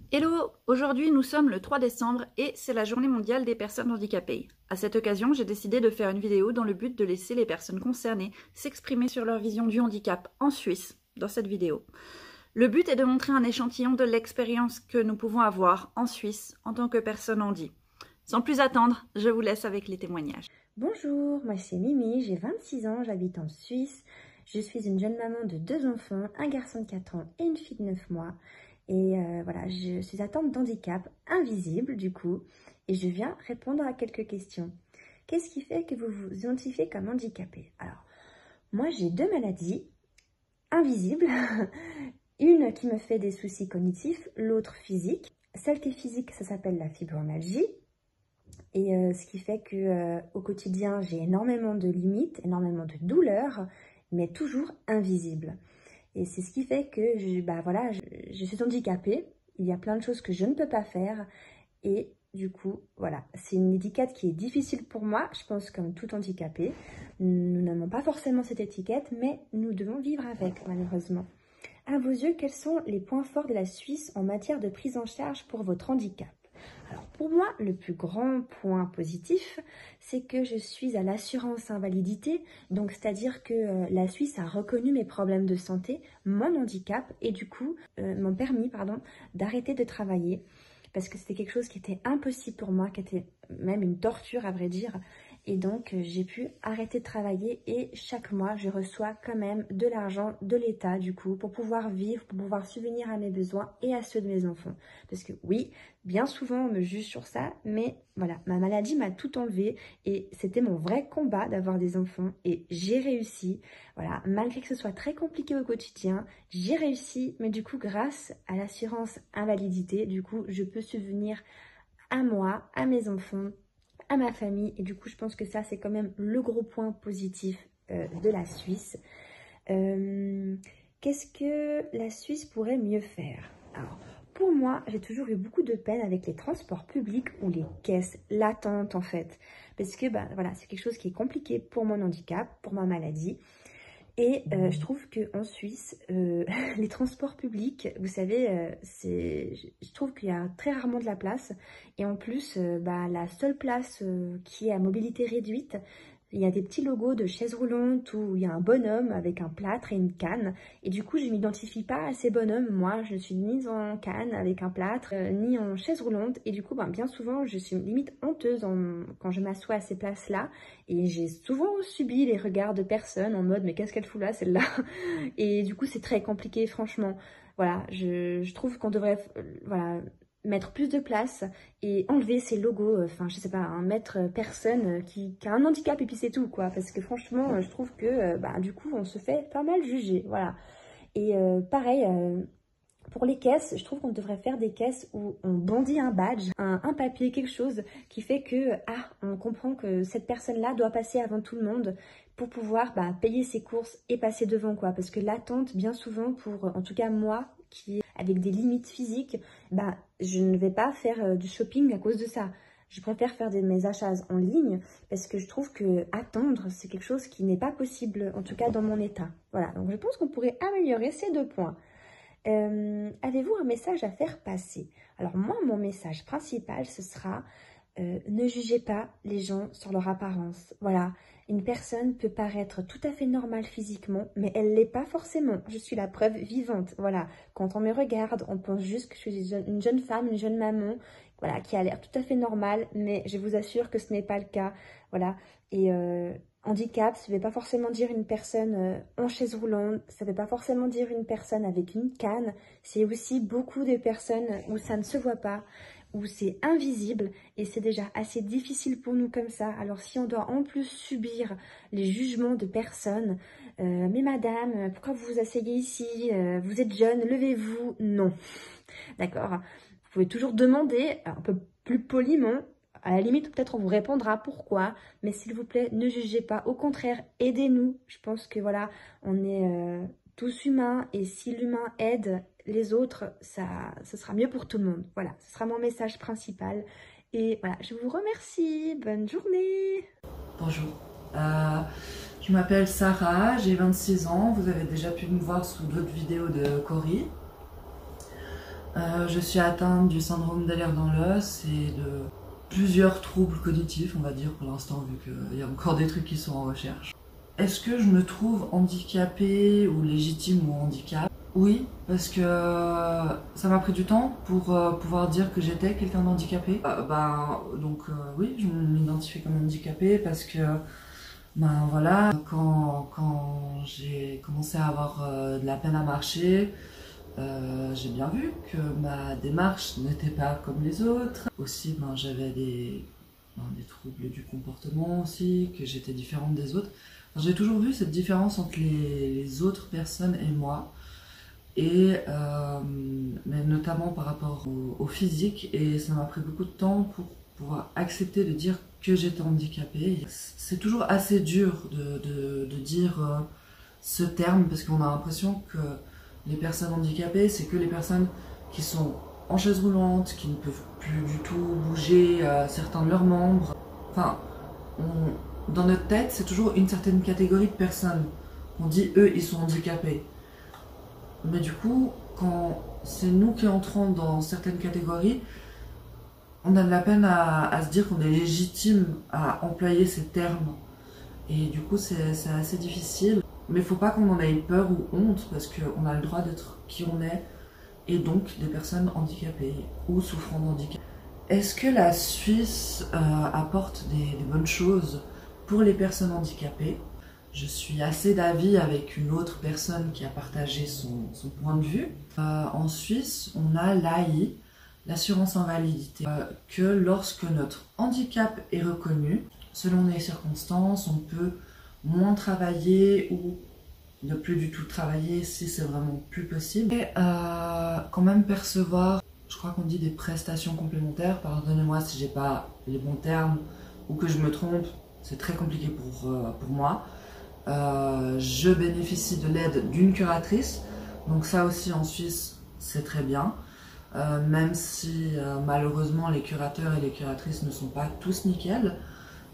Hello! Aujourd'hui nous sommes le 3 décembre et c'est la journée mondiale des personnes handicapées. À cette occasion, j'ai décidé de faire une vidéo dans le but de laisser les personnes concernées s'exprimer sur leur vision du handicap en Suisse dans cette vidéo. Le but est de montrer un échantillon de l'expérience que nous pouvons avoir en Suisse en tant que personne handi. Sans plus attendre, je vous laisse avec les témoignages. Bonjour, moi c'est Mimi, j'ai 26 ans, j'habite en Suisse. Je suis une jeune maman de 2 enfants, un garçon de 4 ans et une fille de 9 mois. Et voilà, je suis atteinte d'handicap invisible du coup, et je viens répondre à quelques questions. Qu'est-ce qui fait que vous vous identifiez comme handicapé? Alors, moi j'ai 2 maladies invisibles, une qui me fait des soucis cognitifs, l'autre physique. Celle qui est physique, ça s'appelle la fibromyalgie. Et ce qui fait que au quotidien, j'ai énormément de limites, énormément de douleurs, mais toujours invisibles. Et c'est ce qui fait que je suis handicapée. Il y a plein de choses que je ne peux pas faire. Et du coup, voilà, c'est une étiquette qui est difficile pour moi, je pense comme tout handicapé. Nous n'avons pas forcément cette étiquette, mais nous devons vivre avec, malheureusement. À vos yeux, quels sont les points forts de la Suisse en matière de prise en charge pour votre handicap? Alors pour moi, le plus grand point positif, c'est que je suis à l'assurance invalidité, donc c'est-à-dire que la Suisse a reconnu mes problèmes de santé, mon handicap, et du coup m'ont permis d'arrêter de travailler, parce que c'était quelque chose qui était impossible pour moi, qui était même une torture à vrai dire. Et donc, j'ai pu arrêter de travailler et chaque mois, je reçois quand même de l'argent de l'État, du coup, pour pouvoir vivre, pour pouvoir subvenir à mes besoins et à ceux de mes enfants. Parce que oui, bien souvent, on me juge sur ça, mais voilà, ma maladie m'a tout enlevé et c'était mon vrai combat d'avoir des enfants et j'ai réussi. Voilà, malgré que ce soit très compliqué au quotidien, j'ai réussi, mais du coup, grâce à l'assurance invalidité, du coup, je peux subvenir à moi, à mes enfants, à ma famille, et du coup je pense que ça c'est quand même le gros point positif de la Suisse. Qu'est-ce que la Suisse pourrait mieux faire? Alors pour moi, j'ai toujours eu beaucoup de peine avec les transports publics ou les caisses, l'attente en fait, parce que voilà, c'est quelque chose qui est compliqué pour mon handicap, pour ma maladie. Et je trouve qu'en Suisse, les transports publics, vous savez, je trouve qu'il y a très rarement de la place. Et en plus, la seule place qui est à mobilité réduite, il y a des petits logos de chaises roulantes où il y a un bonhomme avec un plâtre et une canne. Et du coup, je ne m'identifie pas à ces bonhommes. Moi, je suis ni en canne avec un plâtre, ni en chaise roulante. Et du coup, bien souvent, je suis limite honteuse quand je m'assois à ces places-là. Et j'ai souvent subi les regards de personnes en mode « mais qu'est-ce qu'elle fout là, celle-là ?» Et du coup, c'est très compliqué, franchement. Voilà, je trouve qu'on devrait mettre plus de place et enlever ces logos, enfin je sais pas, mettre personne qui a un handicap et puis c'est tout quoi, parce que franchement je trouve que du coup on se fait pas mal juger, voilà. Et pareil, pour les caisses, je trouve qu'on devrait faire des caisses où on bondit un badge, un papier, quelque chose qui fait que on comprend que cette personne-là doit passer avant tout le monde pour pouvoir payer ses courses et passer devant quoi. Parce que l'attente, bien souvent, pour en tout cas moi, qui avec des limites physiques, je ne vais pas faire du shopping à cause de ça. Je préfère faire mes achats en ligne parce que je trouve que attendre, c'est quelque chose qui n'est pas possible, en tout cas dans mon état. Voilà, donc je pense qu'on pourrait améliorer ces 2 points. Avez-vous un message à faire passer? Alors moi, mon message principal, ce sera ne jugez pas les gens sur leur apparence. Voilà, une personne peut paraître tout à fait normale physiquement, mais elle ne l'est pas forcément. Je suis la preuve vivante. Voilà, quand on me regarde, on pense juste que je suis une jeune femme, une jeune maman, voilà, qui a l'air tout à fait normale, mais je vous assure que ce n'est pas le cas. Voilà, et handicap, ça ne veut pas forcément dire une personne en chaise roulante, ça ne veut pas forcément dire une personne avec une canne. C'est aussi beaucoup de personnes où ça ne se voit pas, où c'est invisible et c'est déjà assez difficile pour nous comme ça. Alors si on doit en plus subir les jugements de personnes, mais madame, pourquoi vous vous asseyez ici? Vous êtes jeune, levez-vous. Non, d'accord. Vous pouvez toujours demander un peu plus poliment. À la limite, peut-être on vous répondra pourquoi, mais s'il vous plaît, ne jugez pas. Au contraire, aidez-nous. Je pense que voilà, on est tous humains et si l'humain aide les autres, ce sera mieux pour tout le monde. Voilà, ce sera mon message principal. Et voilà, je vous remercie. Bonne journée. Bonjour, je m'appelle Sarah, j'ai 26 ans. Vous avez déjà pu me voir sous d'autres vidéos de Cory. Je suis atteinte du syndrome d'Ehlers-Danlos et de plusieurs troubles cognitifs, on va dire pour l'instant, vu qu'il y a encore des trucs qui sont en recherche. Est-ce que je me trouve handicapée ou légitime au handicap? Oui, parce que ça m'a pris du temps pour pouvoir dire que j'étais quelqu'un d'handicapé. Oui, je m'identifie comme handicapée parce que voilà, quand j'ai commencé à avoir de la peine à marcher, j'ai bien vu que ma démarche n'était pas comme les autres. Aussi, j'avais des troubles du comportement aussi, que j'étais différente des autres. J'ai toujours vu cette différence entre les autres personnes et moi, mais notamment par rapport au physique, et ça m'a pris beaucoup de temps pour pouvoir accepter de dire que j'étais handicapée. C'est toujours assez dur de dire ce terme, parce qu'on a l'impression que les personnes handicapées, c'est que les personnes qui sont en chaise roulante, qui ne peuvent plus du tout bouger certains de leurs membres. Enfin, dans notre tête, c'est toujours une certaine catégorie de personnes. On dit, eux, ils sont handicapés. Mais du coup, quand c'est nous qui entrons dans certaines catégories, on a de la peine à se dire qu'on est légitime à employer ces termes. Et du coup, c'est assez difficile. Mais il ne faut pas qu'on en ait peur ou honte, parce qu'on a le droit d'être qui on est, et donc des personnes handicapées ou souffrant de handicap. Est-ce que la Suisse apporte des bonnes choses pour les personnes handicapées? Je suis assez d'avis avec une autre personne qui a partagé son point de vue. En Suisse, on a l'AI, l'assurance invalidité, que lorsque notre handicap est reconnu, selon les circonstances, on peut moins travailler ou ne plus du tout travailler si c'est vraiment plus possible. Et quand même percevoir, je crois qu'on dit des prestations complémentaires, pardonnez-moi si j'ai pas les bons termes ou que je me trompe, c'est très compliqué pour moi. Je bénéficie de l'aide d'une curatrice, donc ça aussi en Suisse c'est très bien, même si malheureusement les curateurs et les curatrices ne sont pas tous nickel.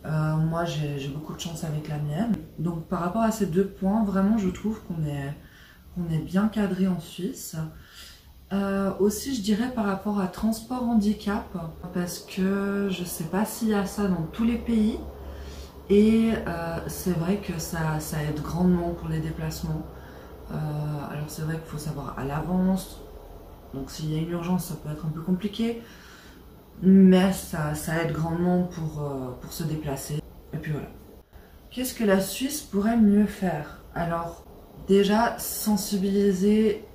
Moi j'ai beaucoup de chance avec la mienne. Donc par rapport à ces deux points, vraiment je trouve qu'on est bien cadré en Suisse. Aussi je dirais par rapport à transport handicap, parce que je sais pas s'il y a ça dans tous les pays. Et c'est vrai que ça aide grandement pour les déplacements. Alors c'est vrai qu'il faut savoir à l'avance, donc s'il y a une urgence ça peut être un peu compliqué, mais ça aide grandement pour se déplacer. Et puis voilà. Qu'est-ce que la Suisse pourrait mieux faire? Alors déjà sensibiliser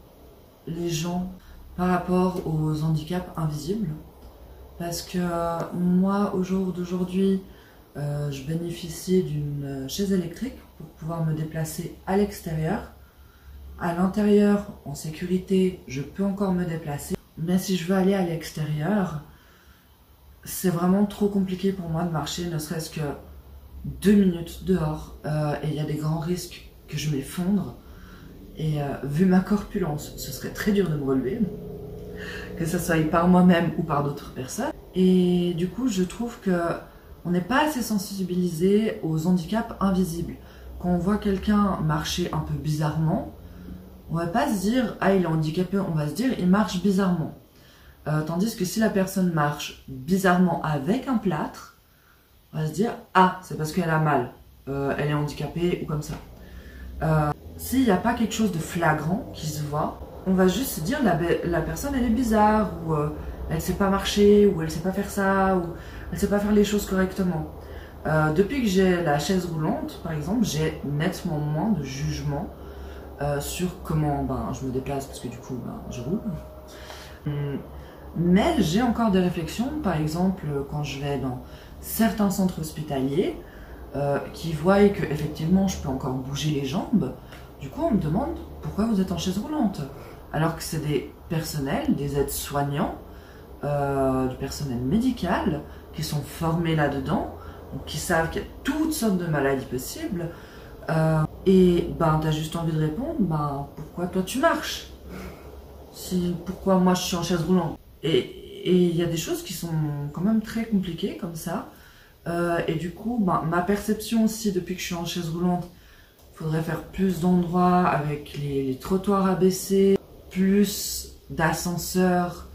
les gens par rapport aux handicaps invisibles, parce que moi au jour d'aujourd'hui, je bénéficie d'une chaise électrique pour pouvoir me déplacer à l'extérieur. À l'intérieur, en sécurité, je peux encore me déplacer. Mais si je veux aller à l'extérieur, c'est vraiment trop compliqué pour moi de marcher, ne serait-ce que 2 minutes dehors. Et il y a des grands risques que je m'effondre. Et vu ma corpulence, ce serait très dur de me relever, que ce soit par moi-même ou par d'autres personnes. Et du coup, je trouve que on n'est pas assez sensibilisé aux handicaps invisibles. Quand on voit quelqu'un marcher un peu bizarrement, on va pas se dire « Ah, il est handicapé », on va se dire « Il marche bizarrement ». Tandis que si la personne marche bizarrement avec un plâtre, on va se dire « Ah, c'est parce qu'elle a mal, elle est handicapée » ou comme ça. S'il n'y a pas quelque chose de flagrant qui se voit, on va juste se dire la personne elle est bizarre, ou elle ne sait pas marcher, ou elle ne sait pas faire ça, ou elle ne sait pas faire les choses correctement. Depuis que j'ai la chaise roulante, par exemple, j'ai nettement moins de jugement sur comment je me déplace, parce que du coup je roule. Mais j'ai encore des réflexions, par exemple quand je vais dans certains centres hospitaliers qui voient que effectivement je peux encore bouger les jambes. Du coup on me demande pourquoi vous êtes en chaise roulante, alors que c'est des personnels, des aides-soignants, du personnel médical qui sont formés là-dedans, qui savent qu'il y a toutes sortes de maladies possibles, et t'as juste envie de répondre pourquoi toi tu marches, pourquoi moi je suis en chaise roulante. Et il y a des choses qui sont quand même très compliquées comme ça, et du coup ma perception aussi depuis que je suis en chaise roulante, il faudrait faire plus d'endroits avec les trottoirs abaissés, plus d'ascenseurs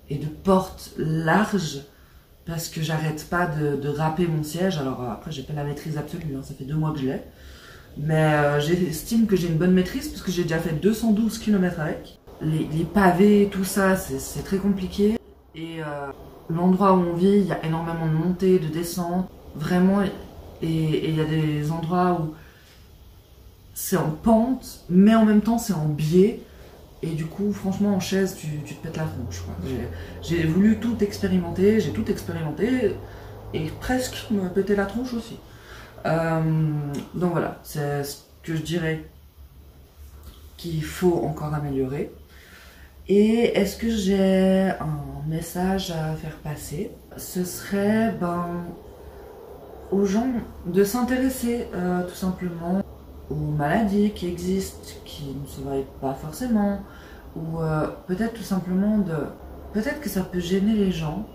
et de portes larges parce que j'arrête pas de râper mon siège. Alors après, j'ai pas la maîtrise absolue, hein, ça fait 2 mois que je l'ai. Mais j'estime que j'ai une bonne maîtrise parce que j'ai déjà fait 212 km avec. Les pavés, tout ça, c'est très compliqué. Et l'endroit où on vit, il y a énormément de montées, de descentes. Vraiment, et il y a des endroits où c'est en pente, mais en même temps c'est en biais. Et du coup, franchement, en chaise, tu te pètes la tronche. J'ai voulu tout expérimenter, j'ai tout expérimenté et presque me péter la tronche aussi. Donc voilà, c'est ce que je dirais qu'il faut encore améliorer. Et est-ce que j'ai un message à faire passer? Ce serait aux gens de s'intéresser tout simplement aux maladies qui existent, qui ne se voient pas forcément, ou peut-être tout simplement peut-être que ça peut gêner les gens,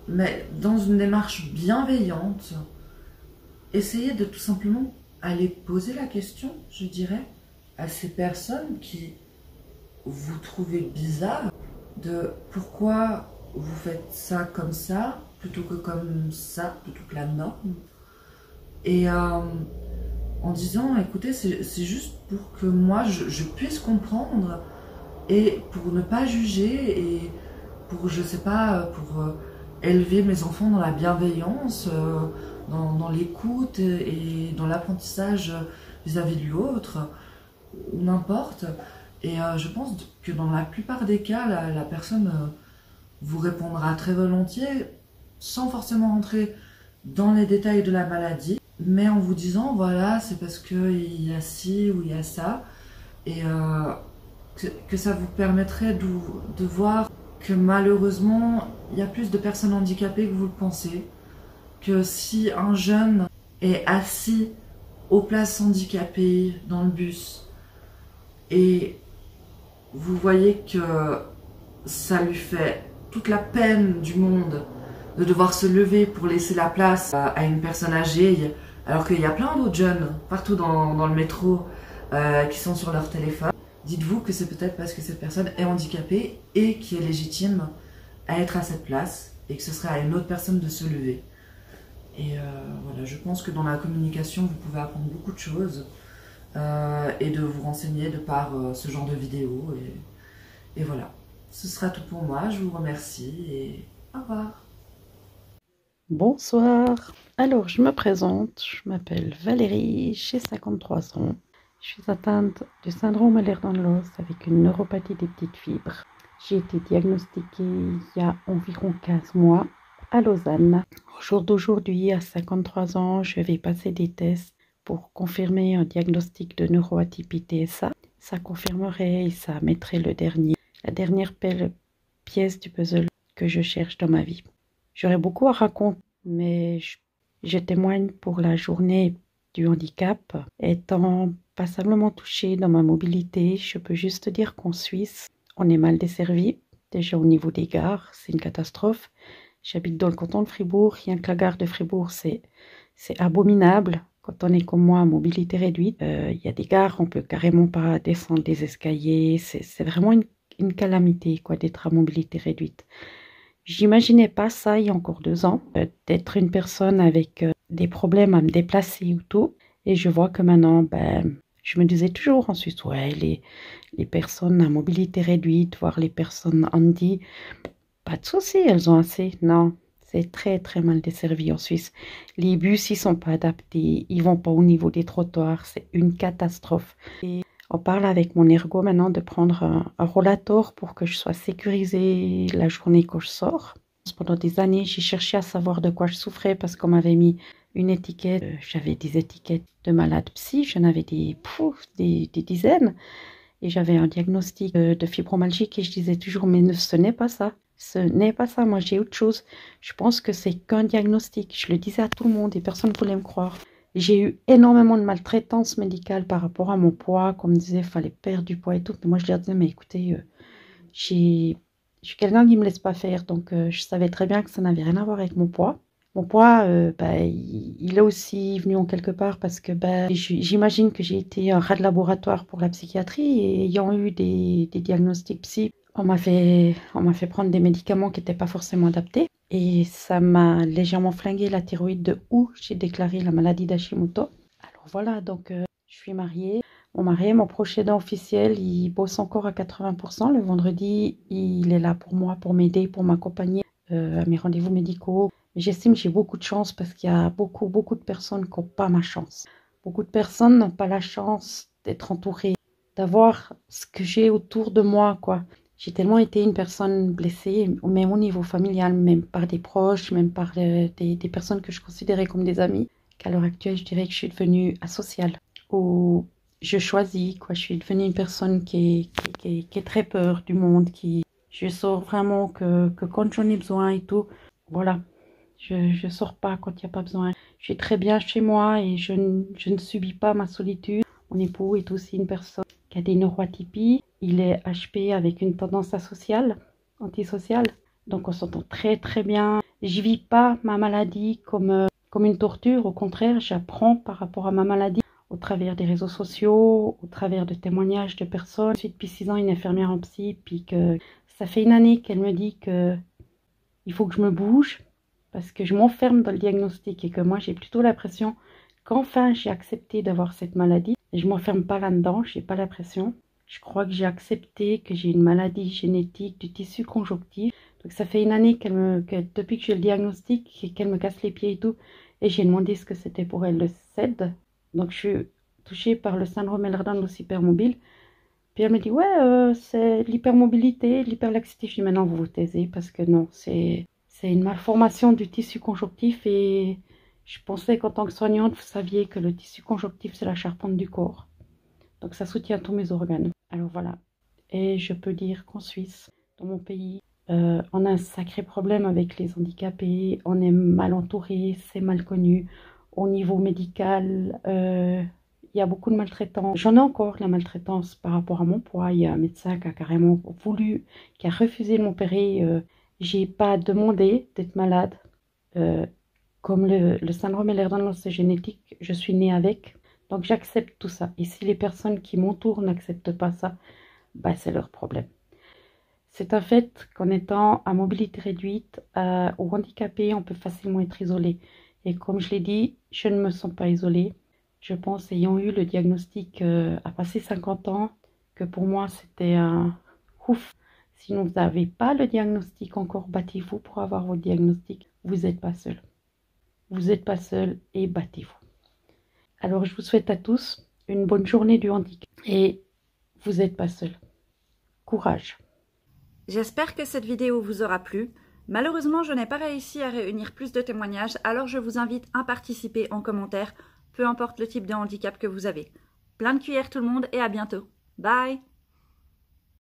mais dans une démarche bienveillante, essayer de tout simplement aller poser la question, je dirais, à ces personnes qui vous trouvez bizarre, de pourquoi vous faites ça comme ça, plutôt que comme ça, plutôt que la norme. Et en disant, écoutez, c'est juste pour que moi, je puisse comprendre, et pour ne pas juger, et pour, je sais pas, pour élever mes enfants dans la bienveillance, dans l'écoute et dans l'apprentissage vis-à-vis de l'autre, ou n'importe. Et je pense que dans la plupart des cas, la personne vous répondra très volontiers, sans forcément rentrer dans les détails de la maladie, mais en vous disant, voilà, c'est parce qu'il y a ci ou il y a ça, et que ça vous permettrait de voir que malheureusement, il y a plus de personnes handicapées que vous le pensez, que si un jeune est assis aux places handicapées dans le bus, et vous voyez que ça lui fait toute la peine du monde de devoir se lever pour laisser la place à une personne âgée, alors qu'il y a plein d'autres jeunes partout dans le métro qui sont sur leur téléphone. Dites-vous que c'est peut-être parce que cette personne est handicapée et qui est légitime à être à cette place, et que ce serait à une autre personne de se lever. Et voilà, je pense que dans la communication, vous pouvez apprendre beaucoup de choses et de vous renseigner de par ce genre de vidéos. Et voilà, ce sera tout pour moi. Je vous remercie et au revoir. Bonsoir. Alors, je me présente. Je m'appelle Valérie, j'ai 53 ans. Je suis atteinte du syndrome Ehlers-Danlos avec une neuropathie des petites fibres. J'ai été diagnostiquée il y a environ 15 mois à Lausanne. Au jour d'aujourd'hui, à 53 ans, je vais passer des tests pour confirmer un diagnostic de neuroatypie TSA. Ça confirmerait et ça mettrait la dernière pièce du puzzle que je cherche dans ma vie. J'aurais beaucoup à raconter, mais je témoigne pour la journée du handicap. Étant passablement touchée dans ma mobilité, je peux juste dire qu'en Suisse, on est mal desservi. Déjà au niveau des gares, c'est une catastrophe. J'habite dans le canton de Fribourg, rien que la gare de Fribourg, c'est abominable. Quand on est comme moi à mobilité réduite, il y a des gares, on peut carrément pas descendre des escaliers. C'est vraiment une calamité quoi, d'être à mobilité réduite. J'imaginais pas ça il y a encore 2 ans, d'être une personne avec des problèmes à me déplacer ou tout. Et je vois que maintenant, je me disais toujours en Suisse, ouais, les personnes à mobilité réduite, voire les personnes handi, pas de souci, elles ont assez. Non, c'est très très mal desservi en Suisse. Les bus, ils sont pas adaptés, ils vont pas au niveau des trottoirs, c'est une catastrophe. Et on parle avec mon ergo maintenant de prendre un rollator pour que je sois sécurisée la journée quand je sors. Pendant des années, j'ai cherché à savoir de quoi je souffrais parce qu'on m'avait mis une étiquette. J'avais des étiquettes de malade psy, j'en avais des dizaines. Et j'avais un diagnostic de fibromyalgie et je disais toujours, mais ce n'est pas ça. Ce n'est pas ça, moi j'ai autre chose. Je pense que c'est qu'un diagnostic. Je le disais à tout le monde et personne ne voulait me croire. J'ai eu énormément de maltraitance médicale par rapport à mon poids, qu'on me disait qu'il fallait perdre du poids et tout. Mais moi je leur disais, mais écoutez, je suis quelqu'un qui ne me laisse pas faire. Donc je savais très bien que ça n'avait rien à voir avec mon poids. Mon poids, il est aussi venu en quelque part parce que j'imagine que j'ai été un rat de laboratoire pour la psychiatrie et ayant eu des diagnostics psy On m'a fait prendre des médicaments qui n'étaient pas forcément adaptés. Et ça m'a légèrement flingué la thyroïde de où j'ai déclaré la maladie d'Hashimoto. Alors voilà, donc je suis mariée. Mon proche aidant officiel, il bosse encore à 80%. Le vendredi, il est là pour moi, pour m'aider, pour m'accompagner à mes rendez-vous médicaux. J'estime que j'ai beaucoup de chance parce qu'il y a beaucoup de personnes qui n'ont pas ma chance. Beaucoup de personnes n'ont pas la chance d'être entourées, d'avoir ce que j'ai autour de moi, quoi. J'ai tellement été une personne blessée, même au niveau familial, même par des proches, même par des personnes que je considérais comme des amis, qu'à l'heure actuelle, je dirais que je suis devenue asociale. Ou je choisis, quoi. Je suis devenue une personne qui est très peur du monde, je sors vraiment que quand j'en ai besoin et tout. Voilà. Je sors pas quand il n'y a pas besoin. Je suis très bien chez moi et je ne subis pas ma solitude. Mon époux est aussi une personne qui a des neuroatypies. Il est HP avec une tendance antisociale. Donc on s'entend très bien. Je vis pas ma maladie comme une torture. Au contraire, j'apprends par rapport à ma maladie au travers des réseaux sociaux, au travers de témoignages de personnes. Je suis depuis 6 ans une infirmière en psy, puis que ça fait une année qu'elle me dit que il faut que je me bouge parce que je m'enferme dans le diagnostic et que moi j'ai plutôt l'impression qu'enfin j'ai accepté d'avoir cette maladie. Et je ne m'enferme pas là-dedans, je n'ai pas la pression. Je crois que j'ai accepté que j'ai une maladie génétique du tissu conjonctif. Donc ça fait une année depuis que j'ai le diagnostic, qu'elle me casse les pieds et tout. Et j'ai demandé ce que c'était pour elle, le CED. Donc je suis touchée par le syndrome Ehlers-Danlos hypermobile. Puis elle me dit, ouais, c'est l'hypermobilité, l'hyperlaxité. Je dis, maintenant vous vous taisez parce que non, c'est une malformation du tissu conjonctif et je pensais qu'en tant que soignante, vous saviez que le tissu conjonctif, c'est la charpente du corps. Donc ça soutient tous mes organes. Alors voilà. Et je peux dire qu'en Suisse, dans mon pays, on a un sacré problème avec les handicapés. On est mal entouré, c'est mal connu. Au niveau médical, il y a beaucoup de maltraitance. J'en ai encore la maltraitance par rapport à mon poids. Il y a un médecin qui a carrément qui a refusé de m'opérer. J'ai pas demandé d'être malade. Comme le syndrome Ehlers-Danlos c'est génétique, je suis née avec. Donc j'accepte tout ça. Et si les personnes qui m'entourent n'acceptent pas ça, bah, c'est leur problème. C'est un fait qu'en étant à mobilité réduite ou handicapé, on peut facilement être isolé. Et comme je l'ai dit, je ne me sens pas isolée. Je pense, ayant eu le diagnostic à passer 50 ans, que pour moi c'était un ouf. Si vous n'avez pas le diagnostic encore, battez-vous pour avoir votre diagnostic. Vous n'êtes pas seul. Vous n'êtes pas seul et battez-vous. Alors je vous souhaite à tous une bonne journée du handicap. Et vous n'êtes pas seul. Courage. J'espère que cette vidéo vous aura plu. Malheureusement, je n'ai pas réussi à réunir plus de témoignages, alors je vous invite à participer en commentaire, peu importe le type de handicap que vous avez. Plein de cuillères tout le monde et à bientôt. Bye!